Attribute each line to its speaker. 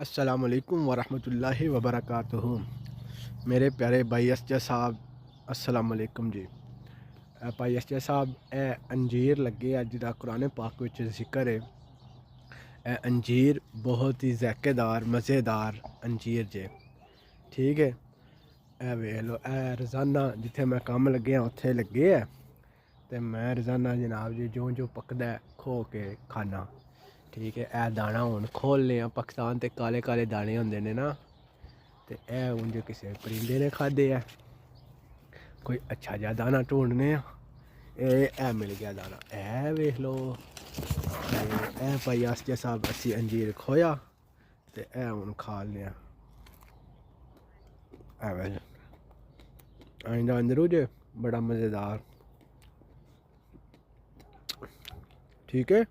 Speaker 1: अस्सलामुअलैकुम वरहमतुल्लाहि वबरकातुहू। मेरे प्यारे भाई एसजे साहब, अस्सलामुअलैकुम जी। भाई एसजे साहब, ए अंजीर लगे अज दा कुरान पाक विच जिक्र है। ए अंजीर बहुत ही ज़ायकेदार मज़ेदार अंजीर जे, ठीक है। ए वेख लो, ए रोज़ाना जिथे मैं काम लगे उत्थे लगे है, तो मैं रोज़ाना जनाब जी जो जो पकदा है खो के खाना, ठीक है। ए दाना हुन खोलने पाकिस्तान ते काले काले दाने होंदे ने ना, ते ए हून जो किसी परिंदे ने खादे है। कोई अच्छा जा दाना ढूंढने ए मिल गया दाना, ए वेख लो। ए भाई आस्ते साहब असी अंजीर खोया ते ए हून खा लिया। आइंदा अंदरू जे बड़ा मज़ेदार, ठीक है।